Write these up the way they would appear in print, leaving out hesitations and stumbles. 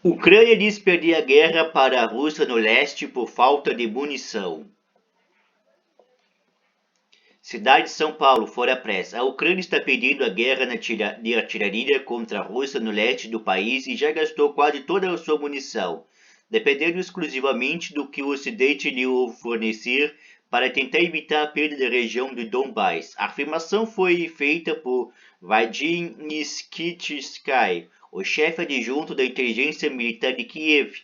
Ucrânia diz perder a guerra para a Rússia no leste por falta de munição. Cidade de São Paulo, fora press. A Ucrânia está perdendo a guerra de artilharia contra a Rússia no leste do país e já gastou quase toda a sua munição, dependendo exclusivamente do que o Ocidente lhe fornecer para tentar evitar a perda da região do Donbás. A afirmação foi feita por Vadim Niskitsky, o chefe adjunto da inteligência militar de Kiev,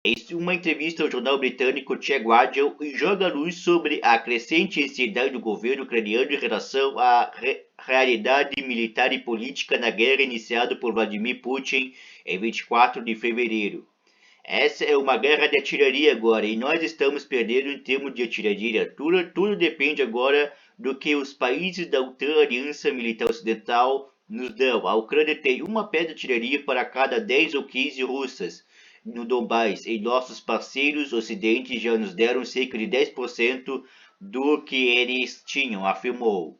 em uma entrevista ao jornal britânico The Guardian, e joga luz sobre a crescente ansiedade do governo ucraniano em relação à realidade militar e política na guerra iniciada por Vladimir Putin em 24 de fevereiro. Essa é uma guerra de artilharia agora e nós estamos perdendo em termos de artilharia. Tudo depende agora do que os países da OTAN, Aliança Militar Ocidental, nos dão. A Ucrânia tem uma pedra de artilharia para cada 10 ou 15 russas no Donbás, e nossos parceiros ocidentes já nos deram cerca de 10% do que eles tinham, afirmou.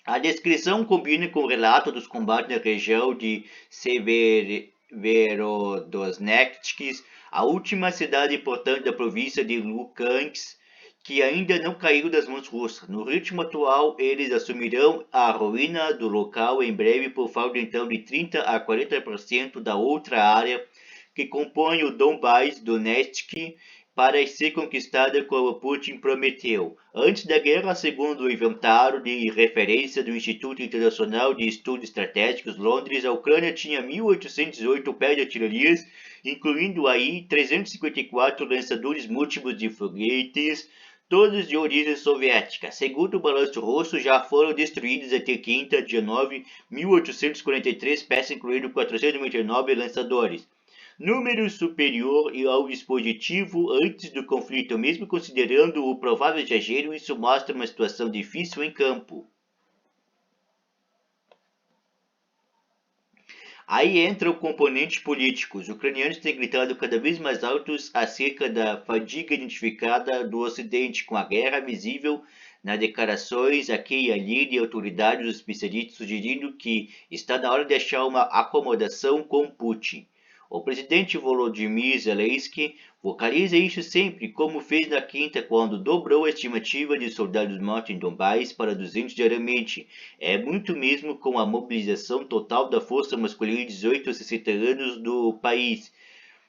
A descrição combina com o relato dos combates na região de Severodonetsk, a última cidade importante da província de Luhansk, que ainda não caiu das mãos russas. No ritmo atual, eles assumirão a ruína do local em breve por falta então de 30 a 40% da outra área que compõe o Donbás Donetsk para ser conquistada como Putin prometeu. Antes da guerra, segundo o inventário de referência do Instituto Internacional de Estudos Estratégicos, Londres, a Ucrânia tinha 1.808 pés de artilharias, incluindo aí 354 lançadores múltiplos de foguetes, todos de origem soviética. Segundo o balanço russo, já foram destruídos até quinta, dia 9, 1.843 peças, incluindo 499 lançadores. Número superior ao dispositivo antes do conflito, mesmo considerando o provável exagero, isso mostra uma situação difícil em campo. Aí entra o componente político. Os ucranianos têm gritado cada vez mais altos acerca da fadiga identificada do Ocidente com a guerra visível nas declarações aqui e ali de autoridades ou especialistas sugerindo que está na hora de achar uma acomodação com Putin. O presidente Volodymyr Zelensky vocaliza isso sempre, como fez na quinta, quando dobrou a estimativa de soldados mortos em Donbás para 200 diariamente. É muito mesmo com a mobilização total da força masculina de 18 a 60 anos do país.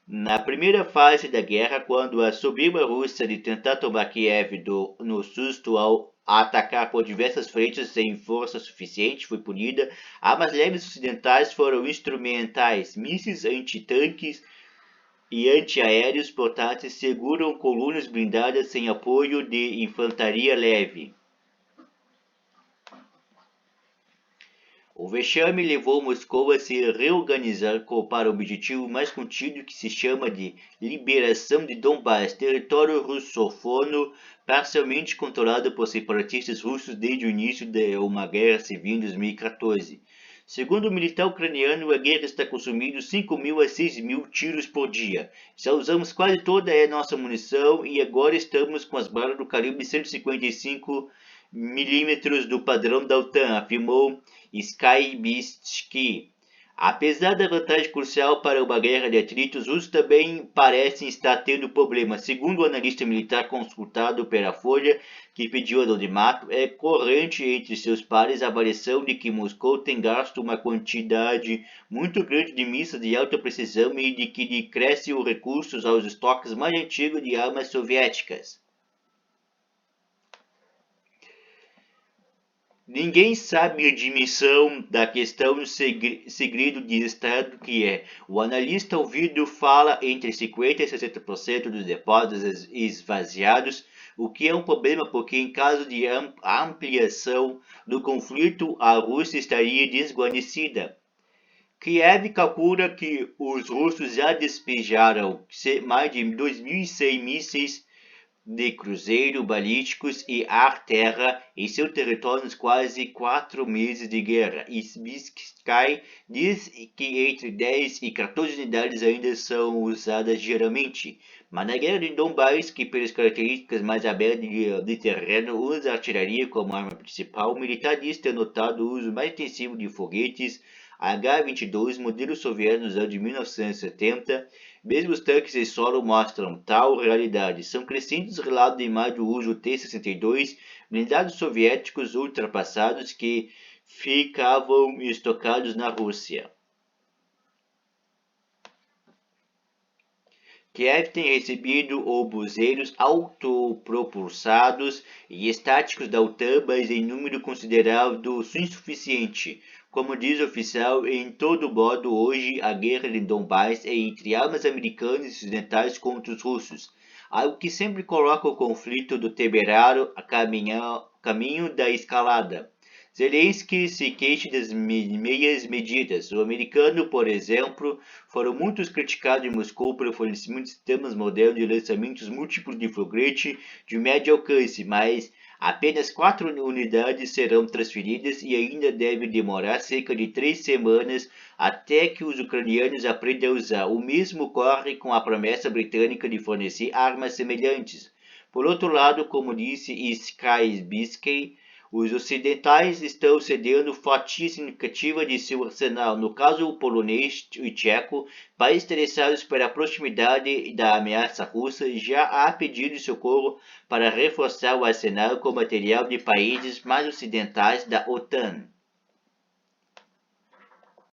Na primeira fase da guerra, quando a soberba Rússia de tentar tomar Kiev no susto ao atacar por diversas frentes sem força suficiente foi punida, armas leves ocidentais foram instrumentais. Mísseis antitanques e antiaéreos portáteis seguram colunas blindadas sem apoio de infantaria leve. O vexame levou Moscou a se reorganizar para o objetivo mais contido que se chama de liberação de Donbás, território russofono parcialmente controlado por separatistas russos desde o início de uma guerra civil em 2014. Segundo o militar ucraniano, a guerra está consumindo 5.000 a 6.000 tiros por dia. Já usamos quase toda a nossa munição e agora estamos com as balas do calibre 155 milímetros do padrão da OTAN, afirmou Skybitsky. Apesar da vantagem crucial para uma guerra de atritos, os russos também parecem estar tendo problemas. Segundo o analista militar consultado pela Folha, que pediu anonimato, é corrente entre seus pares a avaliação de que Moscou tem gasto uma quantidade muito grande de mísseis de alta precisão e de que cresce os recursos aos estoques mais antigos de armas soviéticas. Ninguém sabe a dimensão da questão no segredo de Estado que é. O analista ouvido fala entre 50% e 60% dos depósitos esvaziados, o que é um problema porque em caso de ampliação do conflito, a Rússia estaria desguarnecida. Kiev calcula que os russos já despejaram mais de 2.100 mísseis de cruzeiro balísticos e ar-terra em seu território nos quase 4 meses de guerra. Sky diz que entre 10 e 14 unidades ainda são usadas diariamente. Mas na guerra de Donbás, que pelas características mais abertas de terreno usa a artilharia como arma principal, o militar diz ter notado o uso mais intensivo de foguetes, H-22, modelo soviético dos anos de 1970. Mesmo os tanques de solo mostram tal realidade. São crescentes relatos de mais do uso T-62, blindados soviéticos ultrapassados que ficavam estocados na Rússia. Kiev tem recebido obuseiros autopropulsados e estáticos da OTAN, mas em número considerável insuficiente. Como diz o oficial, em todo modo, hoje a guerra em Donbass é entre armas americanas e ocidentais contra os russos, algo que sempre coloca o conflito do temerário a caminho da escalada. Zelensky se queixa das meias medidas. O americano, por exemplo, foram muitos criticados em Moscou pelo fornecimento de sistemas modernos de lançamentos múltiplos de foguete de médio alcance, mas apenas 4 unidades serão transferidas e ainda deve demorar cerca de 3 semanas até que os ucranianos aprendam a usar. O mesmo ocorre com a promessa britânica de fornecer armas semelhantes. Por outro lado, como disse Sky Biscay, os ocidentais estão cedendo fatia significativa de seu arsenal, no caso o polonês e tcheco, países interessados pela proximidade da ameaça russa, já há pedido de socorro para reforçar o arsenal com material de países mais ocidentais da OTAN.